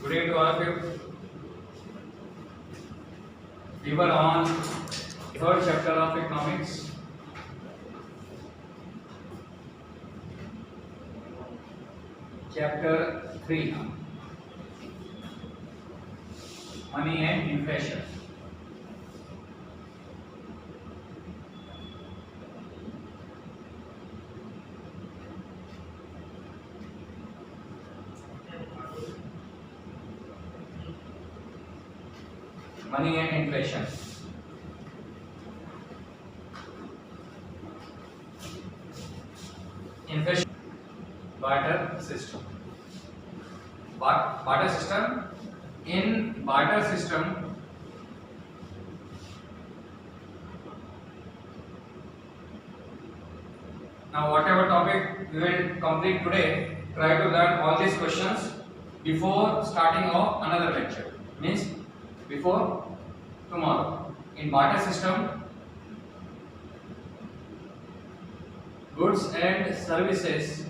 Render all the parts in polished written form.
Good day to all of you. We were on third chapter of economics. Chapter 3, money and inflation. Money and inflation. Inflation. Barter system. Barter system. In barter system, now whatever topic we will complete today, try to learn all these questions before starting off another lecture. Means before tomorrow. In barter system, goods and services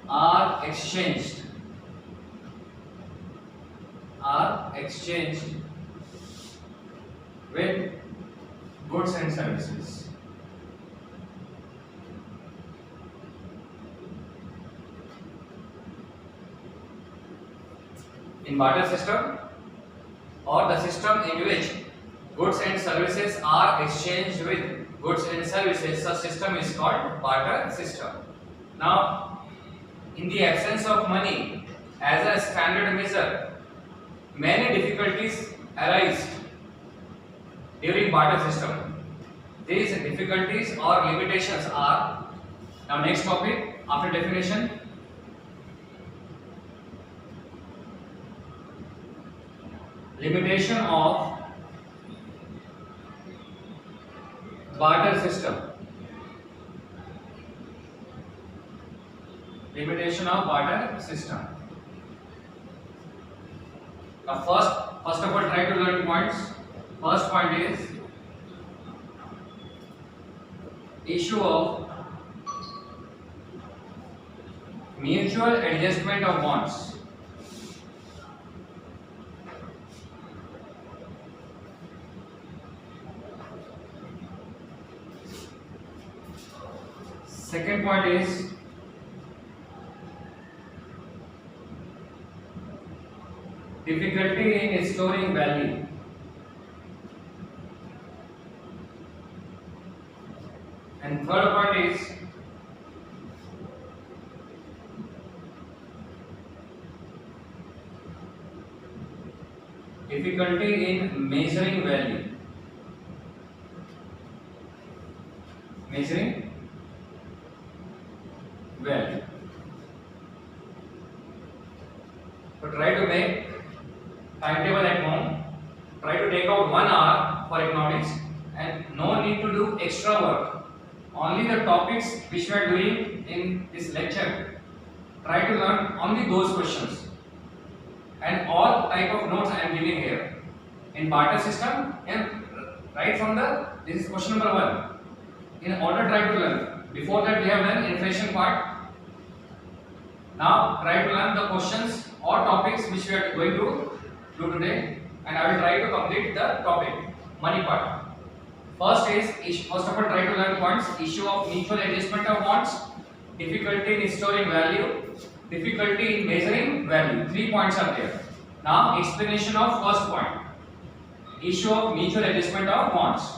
are exchanged with goods and services. In barter system, or the system in which goods and services are exchanged with goods and services, such system is called barter system. Now, in the absence of money as a standard measure, many difficulties arise during barter system. These difficulties or limitations are, now next topic after definition, limitation of barter system. Limitation of barter system. Now first of all, try to learn points. First point is issue of mutual adjustment of bonds. Second point is difficulty in storing value. And third point is difficulty in measuring value. Measuring value. So try to make timetable at home. Try to take out 1 hour for economics, and no need to do extra work. Only the topics which we are doing in this lecture, try to learn only those questions. And all type of notes I am giving here. In barter system, and right from this is question number 1. In order, try to learn. Before that, we have done inflation part. Now try to learn the questions or topics which we are going to do today, and I will try to complete the topic money part. First of all, try to learn points. Issue of mutual adjustment of bonds, difficulty in storing value, difficulty in measuring value. 3 points are there. Now explanation of first point. Issue of mutual adjustment of bonds.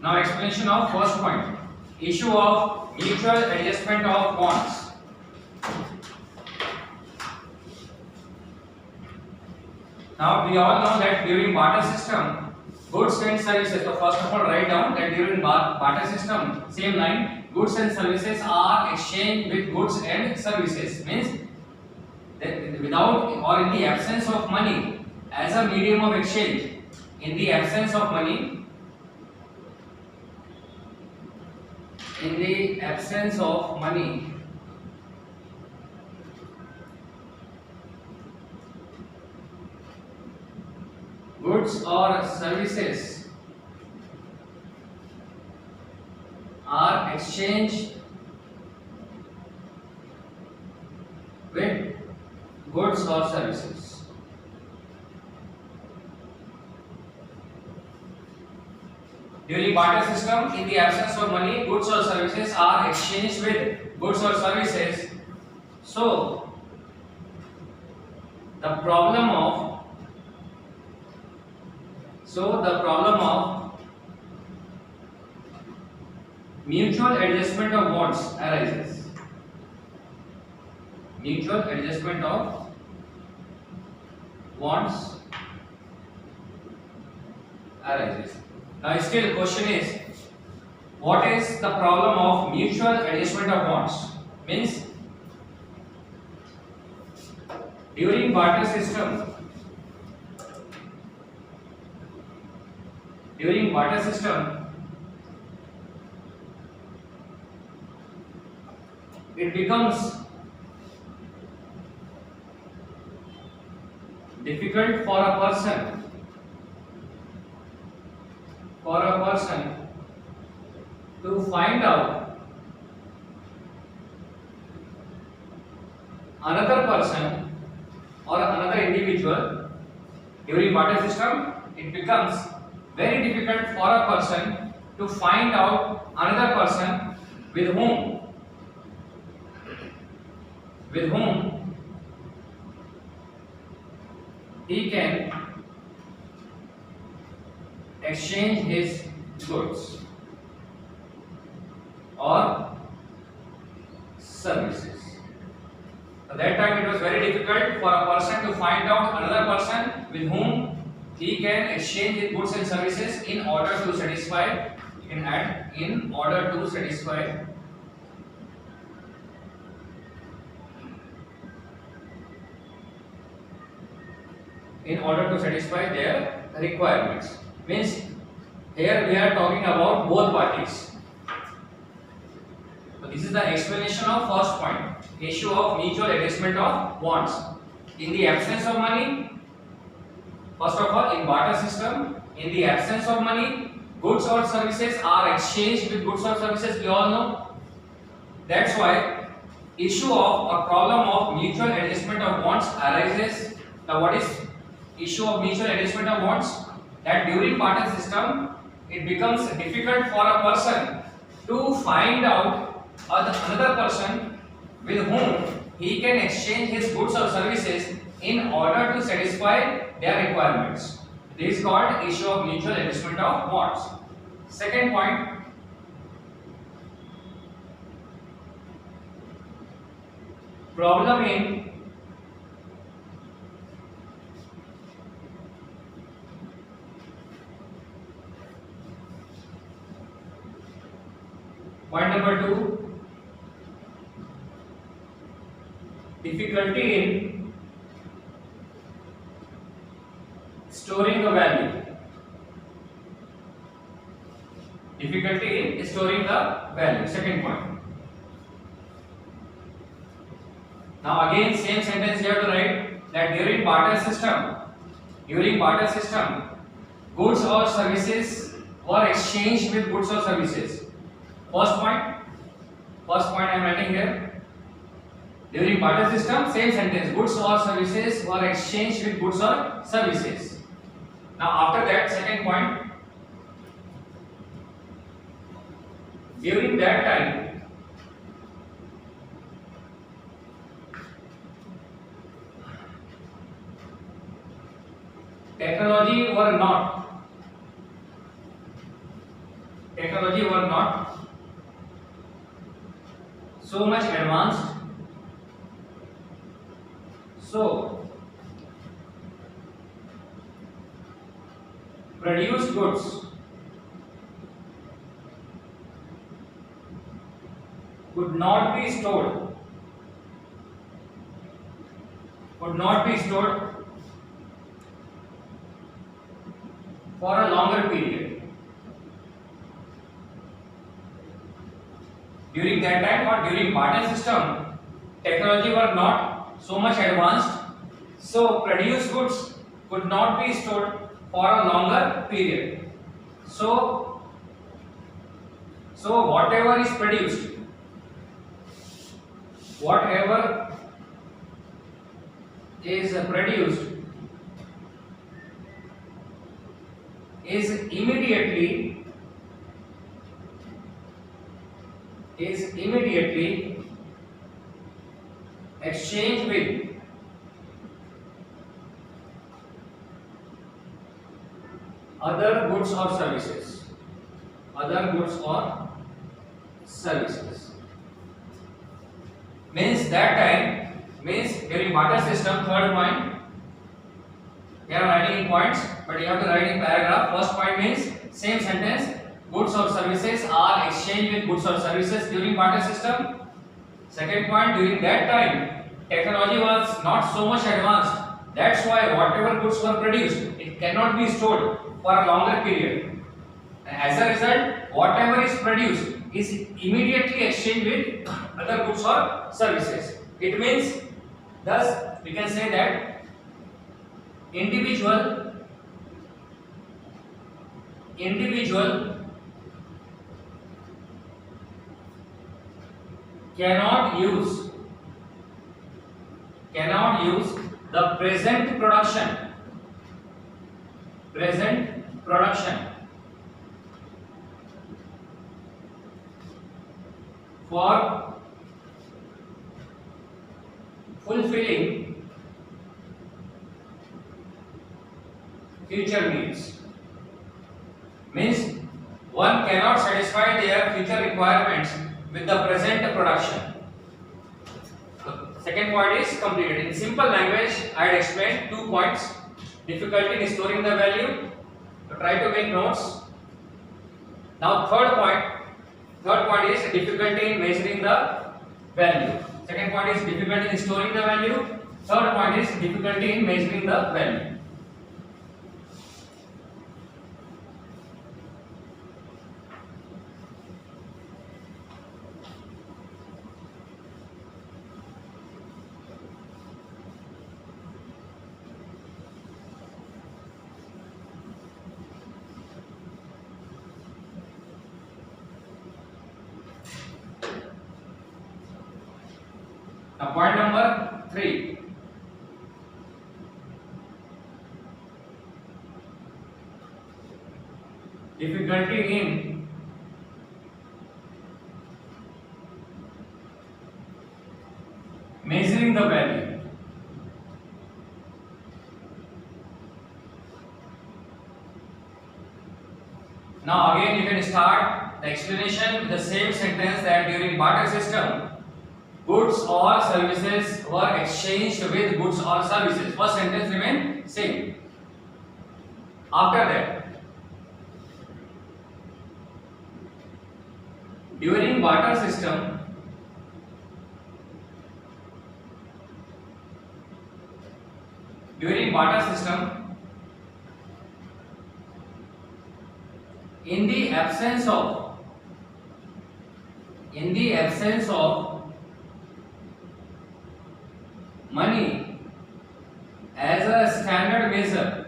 Now explanation of first point. Issue of mutual adjustment of bonds. Now we all know that during barter system, goods and services, so first of all write down that during barter system, same line, goods and services are exchanged with goods and services. Means that without or in the absence of money as a medium of exchange, in the absence of money, in the absence of money goods or services are exchanged with goods or services. During barter system, in the absence of money, goods or services are exchanged with goods or services. So, the problem of mutual adjustment of wants arises. Mutual adjustment of wants arises. Now, still question is, what is the problem of mutual adjustment of wants? Means during barter system, it becomes difficult for a person to find out another person or another individual. During barter system, it becomes very difficult for a person to find out another person with whom he can exchange his goods or services. At that time, it was very difficult for a person to find out another person with whom he can exchange his goods and services in order to satisfy their requirements. Means here we are talking about both parties. So this is the explanation of first point, issue of mutual adjustment of wants. In the absence of money, first of all, in barter system, in the absence of money, goods or services are exchanged with goods or services, we all know. That's why issue of a problem of mutual adjustment of wants arises. Now what is issue of mutual adjustment of wants? That during barter system, it becomes difficult for a person to find out another person with whom he can exchange his goods or services in order to satisfy their requirements. This is called issue of mutual adjustment of wants. Second point, problem in point number 2, difficulty in storing the value. Difficulty in storing the value. Second point. Now again same sentence you have to write that during barter system, goods or services were exchanged with goods or services. First point I am writing here. During barter system, same sentence, goods or services were exchanged with goods or services. Now after that, second point, during that time, technology were not so much advanced, so produced goods could not be stored for a longer period. During that time or during barter system, technology were not so much advanced, so produced goods could not be stored for a longer period. So whatever is produced, whatever is produced is immediately exchanged with other goods or services. Other goods or services means that time, means during barter system. Third point, we are writing in points, but you have to write in paragraph. First point means same sentence, goods or services are exchanged with goods or services during barter system. Second point, during that time technology was not so much advanced. That's why whatever goods were produced, it cannot be stored for a longer period. And as a result, whatever is produced is immediately exchanged with other goods or services. It means, thus we can say that individual cannot use the present production for fulfilling future needs. Means one cannot satisfy their future requirements with the present production. Second point is completed. In simple language, I had explained 2 points. Difficulty in storing the value. So try to make notes. Now third point is difficulty in measuring the value. Second point is difficulty in storing the value. Third point is difficulty in measuring the value. Now point number 3. Difficulty in measuring the value. Now again you can start the explanation with the same sentence, that during barter system goods or services were exchanged with goods or services. First sentence remain same. After that, during barter system in the absence of money as a standard measure,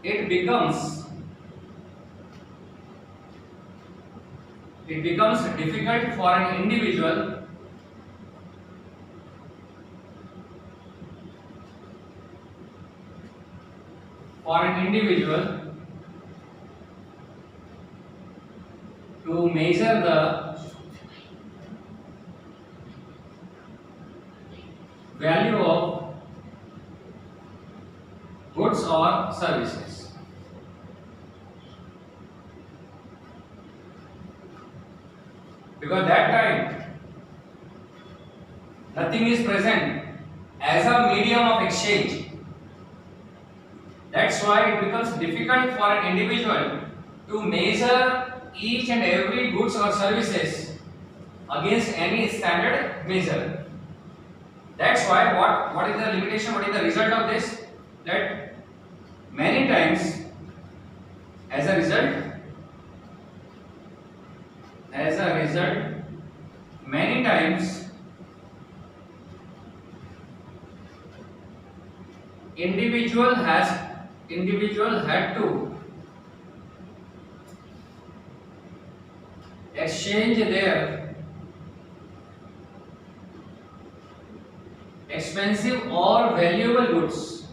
it becomes difficult for an individual to measure the value of goods or services. Because that time nothing is present as a medium of exchange. That's why it becomes difficult for an individual to measure each and every goods or services against any standard measure. That's why what is the limitation, what is the result of this? That many times as a result individual had to exchange their expensive or valuable goods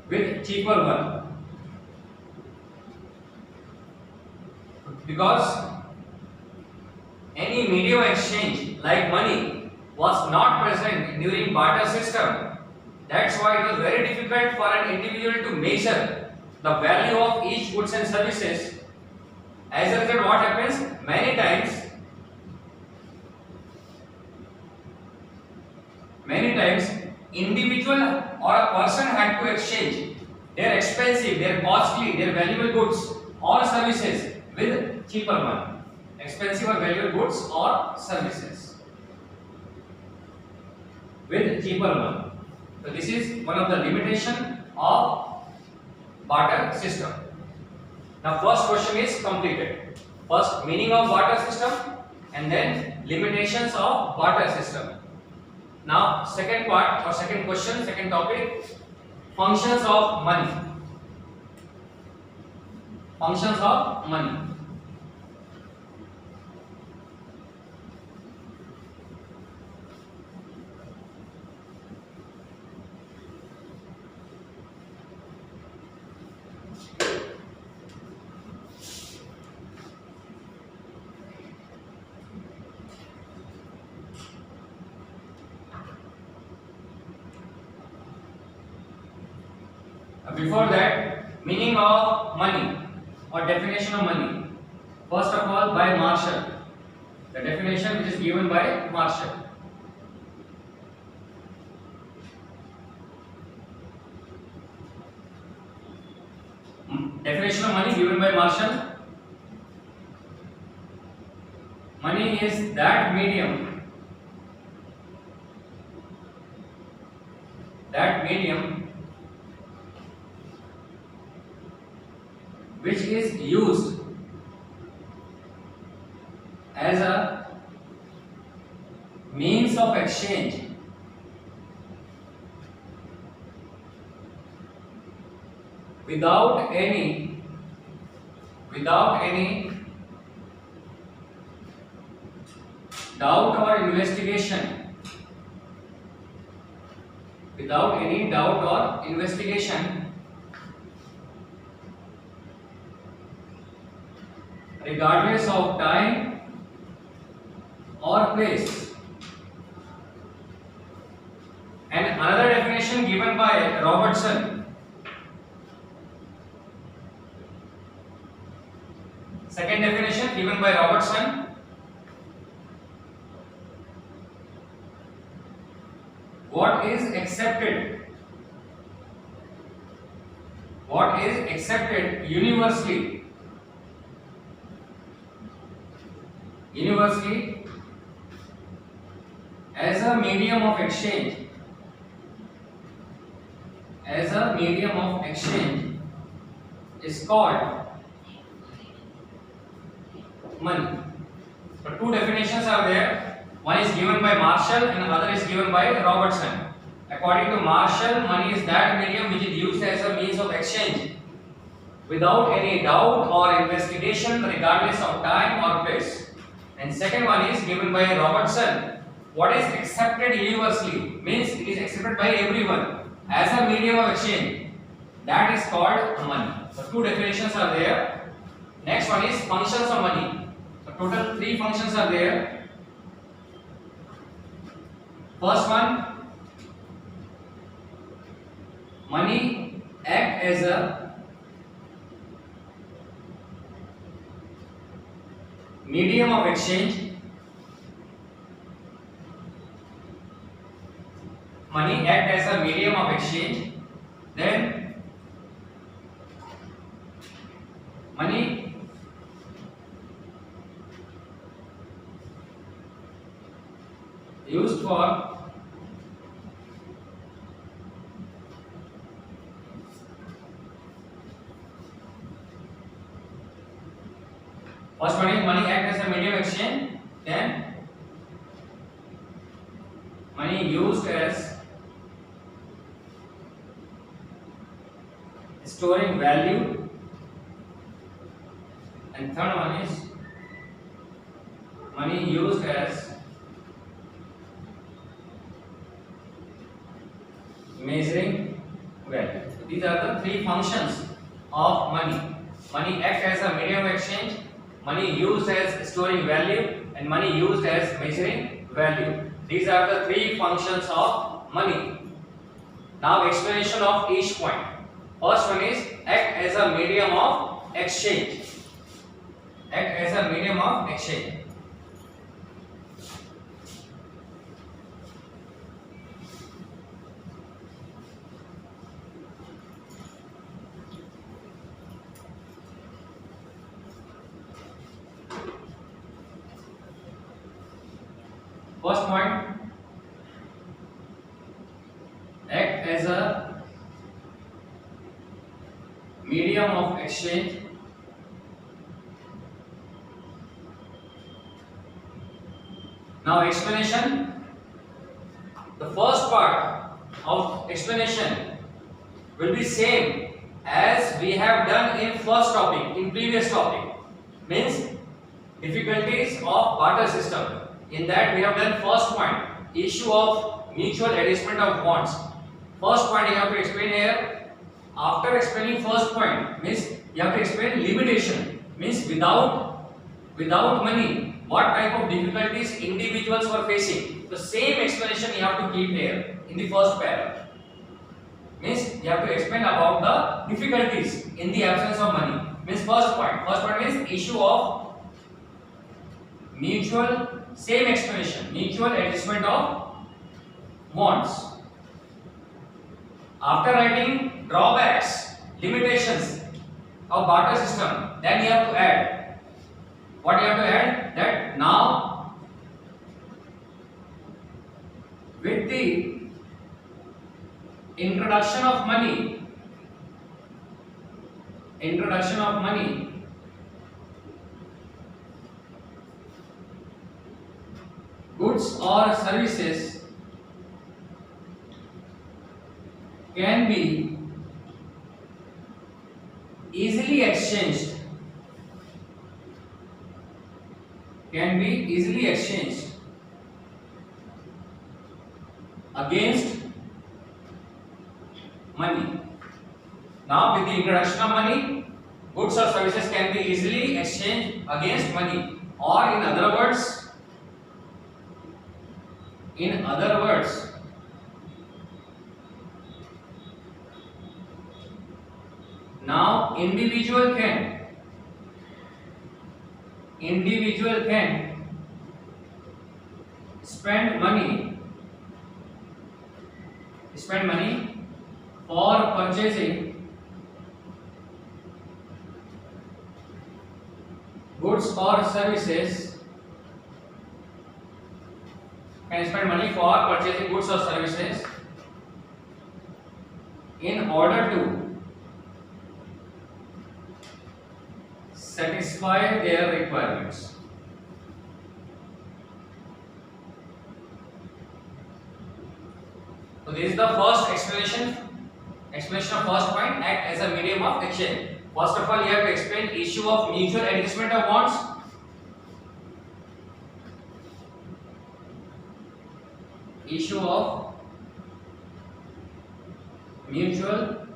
with cheaper one, because any medium of exchange like money was not present during barter system. That's why it was very difficult for an individual to measure the value of each goods and services. As a result, what happens? Many times individual or a person had to exchange their expensive, their costly, their valuable goods or services with cheaper one. Expensive or valuable goods or services with cheaper one. So this is one of the limitation of barter system. Now first question is completed. First, meaning of barter system and then limitations of barter system. Now second part or second question, second topic, functions of money. Functions of money. Before that, meaning of money or definition of money. First of all, by Marshall. The definition which is given by Marshall. Definition of money given by Marshall. Money is that medium which is used as a means of exchange without any doubt or investigation. Without any doubt or investigation, regardless of time or place. And another definition given by Robertson. Second definition given by Robertson. What is accepted universally as a medium of exchange is called money. So two definitions are there. One is given by Marshall and another is given by Robertson. According to Marshall, money is that medium which is used as a means of exchange without any doubt or investigation, regardless of time or place. And second one is given by Robertson. What is accepted universally means it is accepted by everyone as a medium of exchange. That is called money. So two definitions are there. Next one is functions of money. So total 3 functions are there. First one, money act as a medium of exchange. Money act as a medium of exchange. Then money used for first one is money act as a medium of exchange, then money used as storing value, and third one is money used as measuring value. So these are the three functions of money. Money acts as a medium of exchange, money used as storing value, and money used as measuring value. These are the three functions of money. Now explanation of each point. First one is act as a medium of exchange. Act as a medium of exchange. First point, act as a medium of exchange. Now explanation. The first part of explanation will be same as we have done in first topic, in previous topic. Means difficulties of barter system. In that we have done first point, issue of mutual adjustment of bonds. First point you have to explain here. After explaining first point, means you have to explain limitation. Means without money, what type of difficulties individuals were facing. The same explanation you have to keep here in the first paragraph. Means you have to explain about the difficulties in the absence of money. Means first point is issue of mutual, same explanation, mutual adjustment of bonds. After writing drawbacks, limitations of barter system, then you have to add. What you have to add? That now with the introduction of money, goods or services can be easily exchanged, against money. Now with the introduction of money, goods or services can be easily exchanged against money, or in other words, now individual can spend money for purchasing goods or services, in order to satisfy their requirements. So this is the first explanation of first point, act as a medium of exchange. First of all, you have to explain issue of mutual adjustment of bonds. Issue of mutual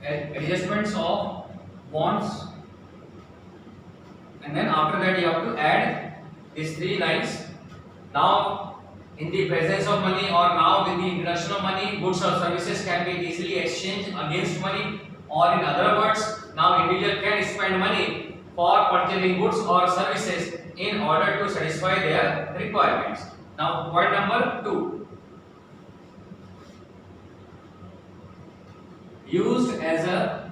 adjustments of bonds, and then after that you have to add these three lines. Now in the presence of money, or now with the introduction of money, goods or services can be easily exchanged against money, or in other words, now individual can spend money for purchasing goods or services in order to satisfy their requirements. Now point number 2, used as a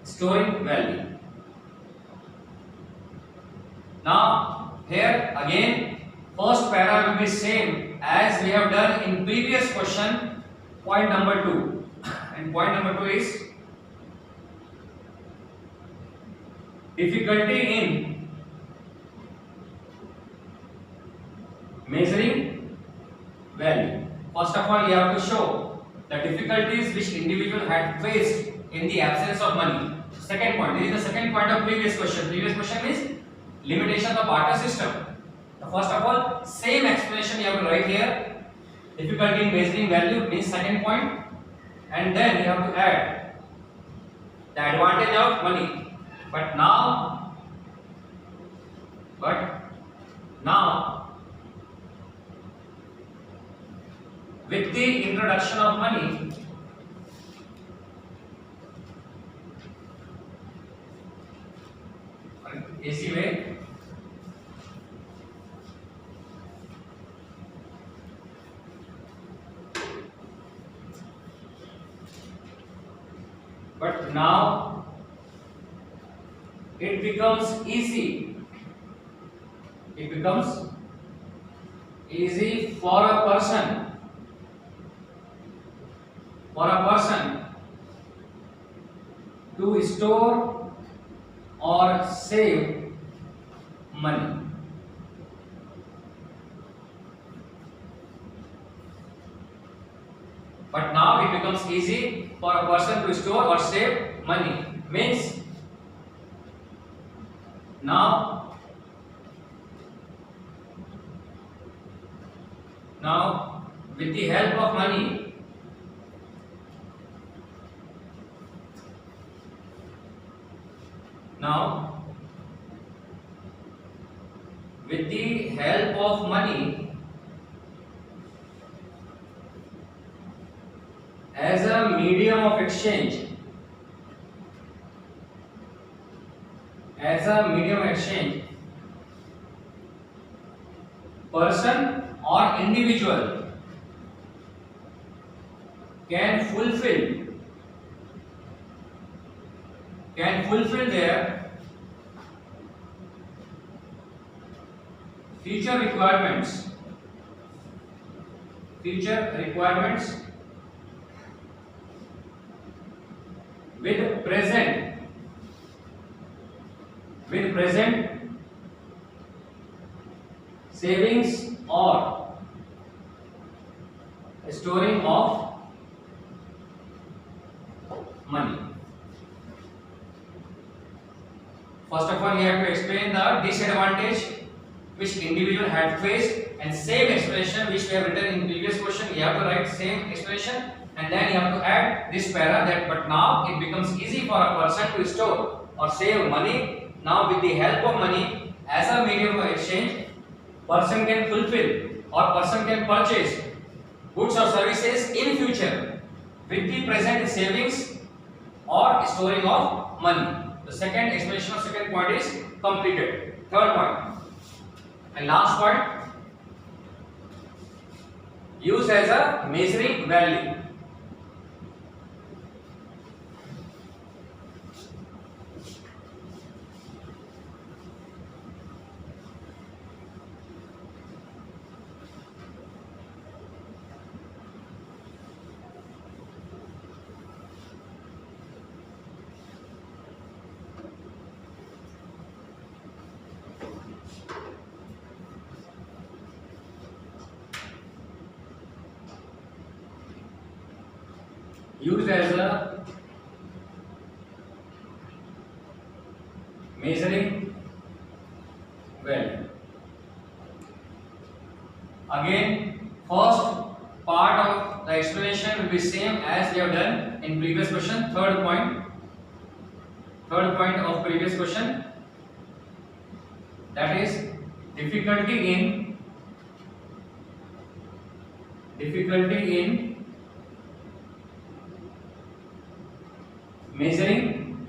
storing value. Now here again first para will be same as we have done in previous question, point number 2, and point number 2 is difficulty in measuring value. First of all, you have to show the difficulties which individual had faced in the absence of money. Second point, this is the second point of previous question. Previous question is limitation of barter system. So first of all, same explanation you have to write here. Difficulty in measuring value means second point, and then you have to add the advantage of money. But now, with the introduction of money, easy way, but now it becomes easy. It becomes easy for a person to store or save money. But now it becomes easy for a person to store or save money. Means now with the help of money, as a medium of exchange, person or individual can fulfill their future requirements with present savings or storing of money. First of all, you have to explain the disadvantage which individual had faced, and same explanation which we have written in previous question, you have to write same explanation, and then you have to add this para that but now it becomes easy for a person to store or save money. Now with the help of money as a medium of exchange, person can fulfill or person can purchase goods or services in future with the present savings or storing of money. The second explanation of second point is completed. Third point and last point, used as a measuring value. Used as a measuring value. Again, first part of the explanation will be same as we have done in previous question. Third point of previous question, that is difficulty in measuring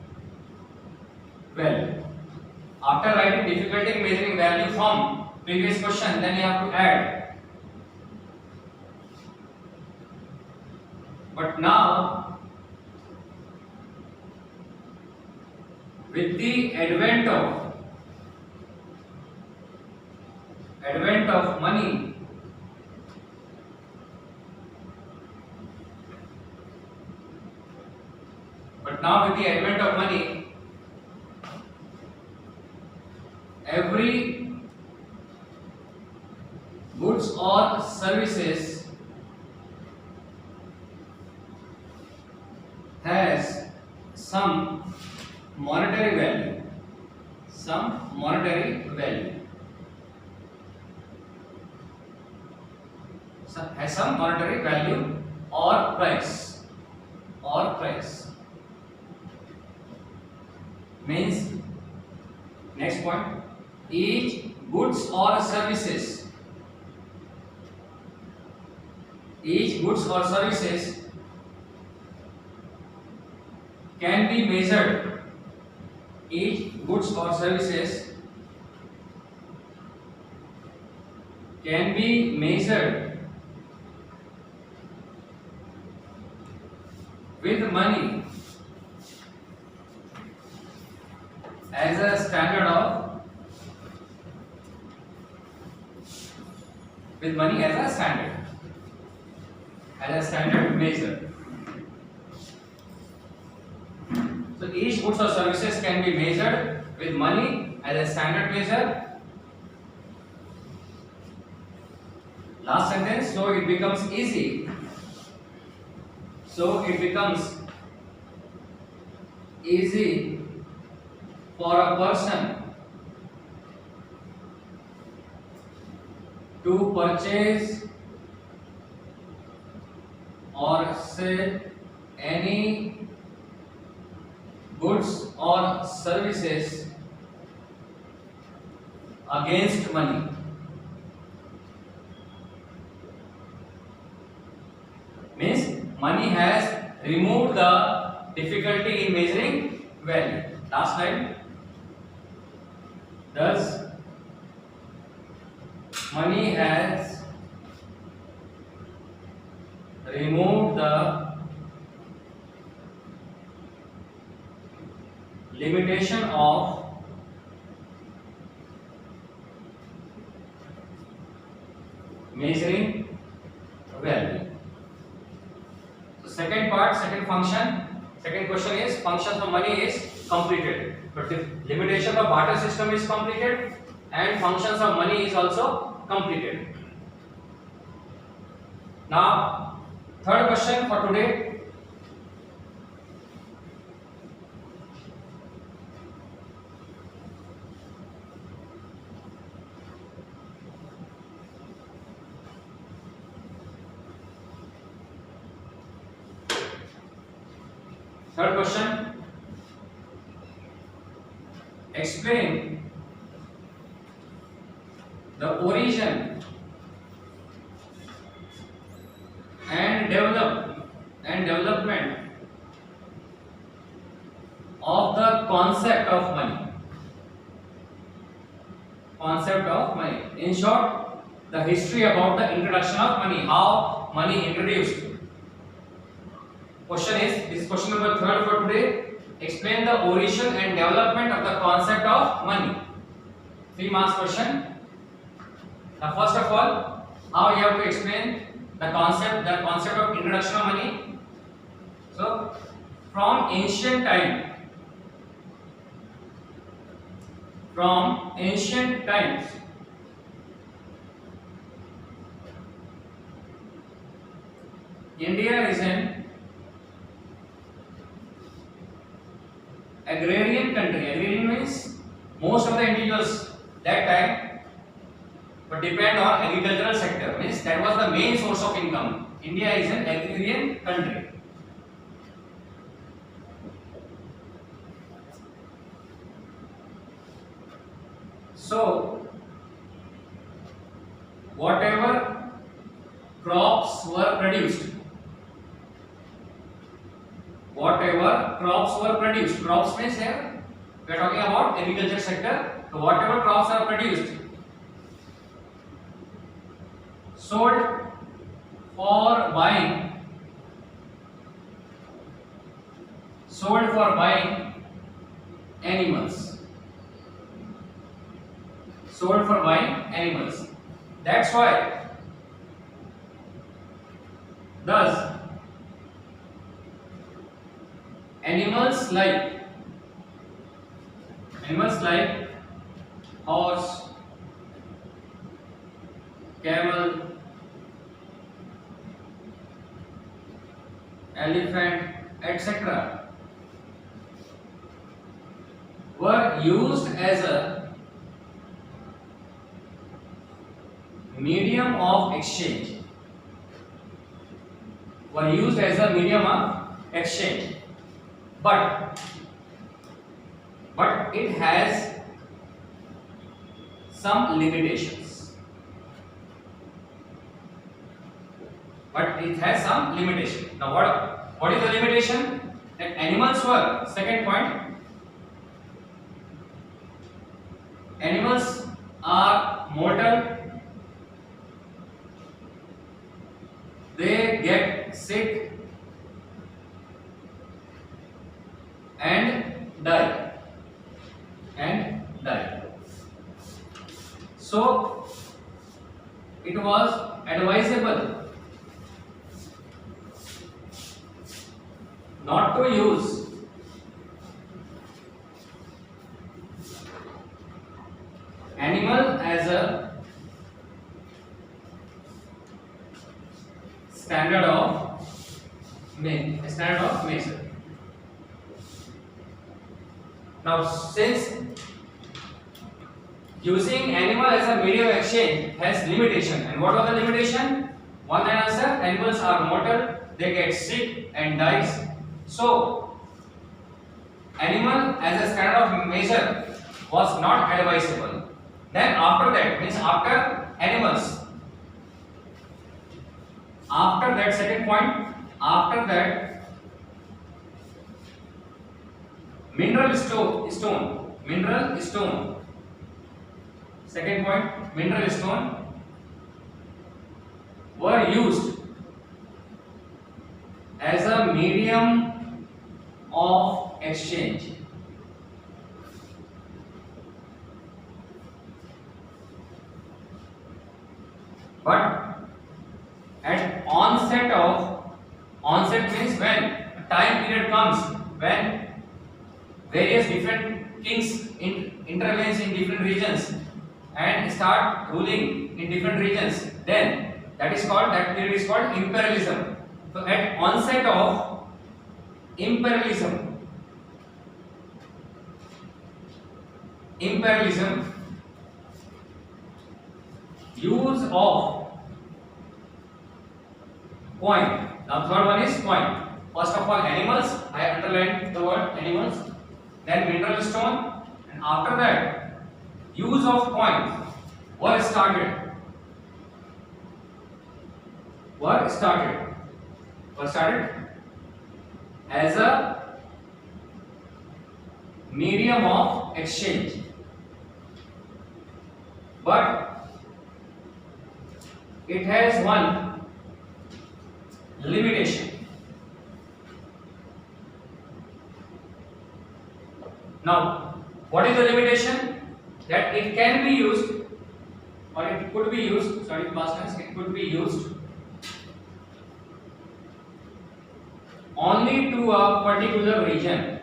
value. After writing difficulty in measuring value from previous question, then you have to add. But now, with the advent of money, every goods or services has some monetary value, has some monetary value or price, means next point, each goods or services can be measured, each goods or services can be measured with money as a standard measure. So each goods or services can be measured with money as a standard measure. Last sentence, so it becomes easy for a person to purchase or sell any goods or services against money. Means money has removed the difficulty in measuring value. Last line. Thus, money has removed the limitation of measuring value. So second question is functions of money is completed, but the limitation of barter system is completed and functions of money is also completed. Now third question for today. Third question, explain the origin and development of the concept of money. In short, the history about the introduction of money, how money introduced. Question is, this is question number 3 for today. Explain the origin and development of the concept of money. 3 marks question. Now first of all, how you have to explain the concept of introduction of money. So from ancient times India is an agrarian country. Agrarian means most of the individuals that time but depend on agricultural sector, means that was the main source of income. India is an agrarian country. So whatever crops were produced, crops means here we are talking about agriculture sector. So whatever crops are produced, sold for buying animals. That's why thus animals like horse, camel, elephant, etc. were used as a medium of exchange. Were used as a medium of exchange, but it has some limitations. But it has some limitation. Now what is the limitation? That animals were, second point, animals are mortal. They get sick and die. So it was advisable not to use animal as a standard of measure. Now, since using animal as a medium of exchange has limitation, and what was the limitation? One answer: animals are mortal, they get sick and dies. So, animal as a standard of measure was not advisable. Then after that, means after animals, after that, second point, after that, mineral stone. Second point, mineral stone were used as a medium of exchange. But at onset means when a time period comes when various different kings intervenes in different regions and start ruling in different regions, then that period is called imperialism. So at onset of imperialism, use of coin. Now third one is coin. First of all, animals. I underlined the word animals. Then mineral stone, and after that, use of coin were started as a medium of exchange. But it has one limitation. Now, what is the limitation? That it can be used, or it could be used, sorry, past tense, it could be used only to a particular region.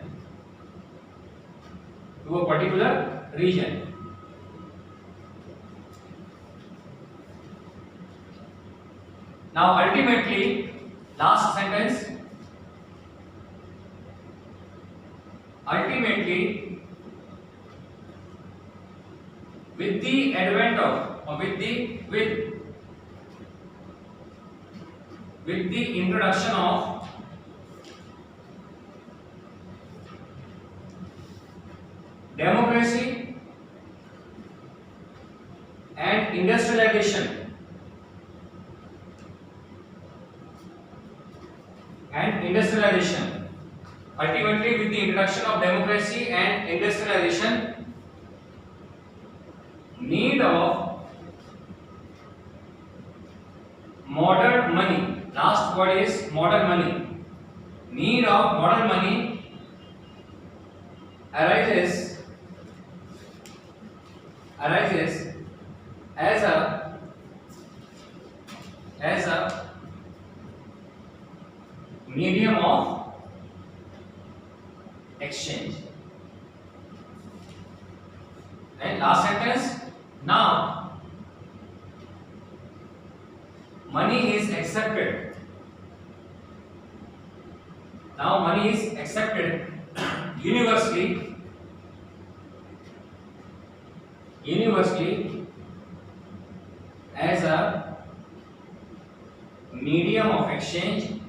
Now, ultimately, last sentence. Ultimately, with the advent of, or with the introduction of democracy and industrialization, ultimately with the introduction of democracy and industrialization, need of modern money, last word is modern money, need of modern money arises as a medium of exchange. And last sentence. Now money is accepted. Now money is accepted universally as a medium of exchange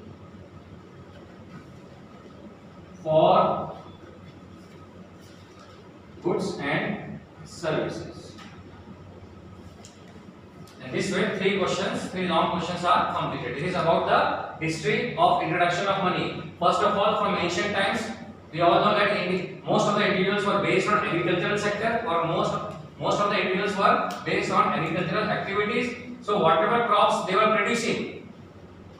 for goods and services. And this way, three long questions are completed. This is about the history of introduction of money. First of all, from ancient times, we all know that most of the individuals were based on agricultural sector, or most of the individuals were based on agricultural activities. So whatever crops they were producing,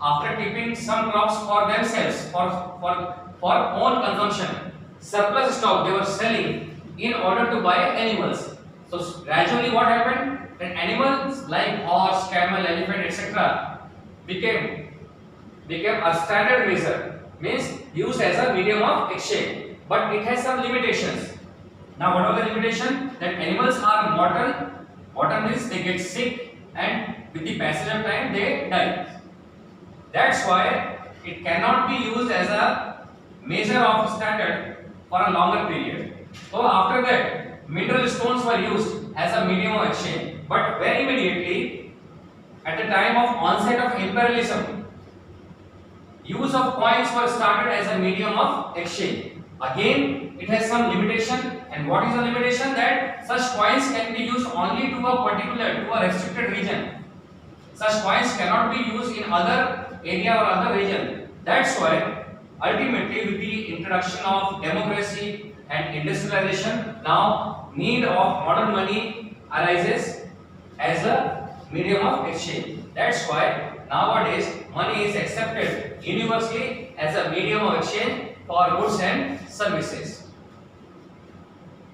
after keeping some crops for themselves, for own consumption, surplus stock they were selling in order to buy animals. So gradually what happened? That animals like horse, camel, elephant, etc. became a standard measure, means used as a medium of exchange. But it has some limitations. Now what are the limitation? That animals are mortal. Mortal means they get sick, and with the passage of time they die. That's why it cannot be used as a measure of standard for a longer period. So after that, mineral stones were used as a medium of exchange. But very immediately, at the time of onset of imperialism, use of coins were started as a medium of exchange. Again, it has some limitation. And what is the limitation? That such coins can be used only to a restricted region. Such coins cannot be used in other area or other region. That's why ultimately with the introduction of democracy and industrialization, now need of modern money arises as a medium of exchange. That's why nowadays money is accepted universally as a medium of exchange for goods and services.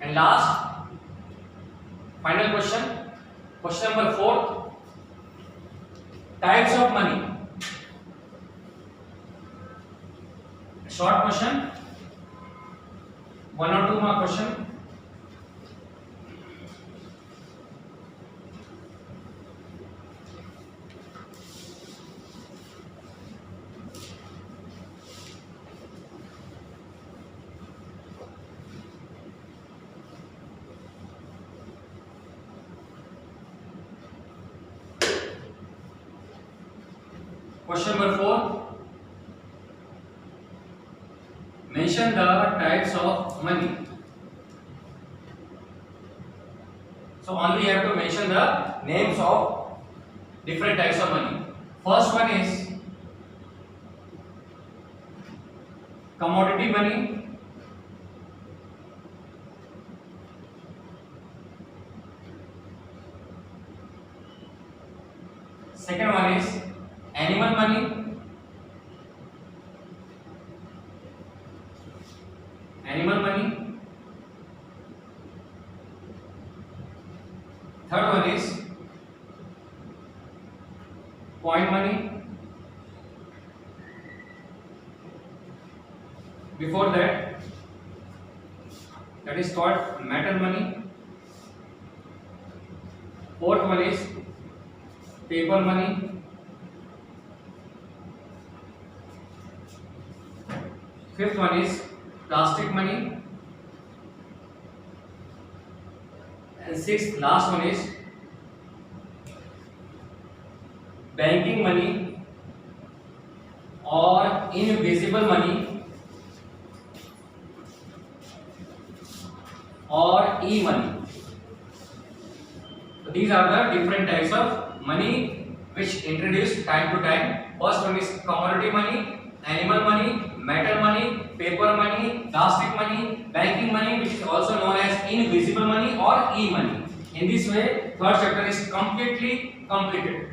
And last, final question number 4, types of money. Short question, 1 or 2 mark question. Question number 4. Mention the types of money. So only you have to mention the names of different types of money. First one is commodity money. Second one is animal money. Third one is coin money. Before that is called metal money. Fourth one is paper money. Fifth one is plastic money. And sixth, last one is banking money or invisible money or e-money. So these are the different types of money which introduced time to time. First one is commodity money, animal money, metal money, paper money, plastic money, banking money, which is also known as invisible money or e-money. In this way, third chapter is completely completed.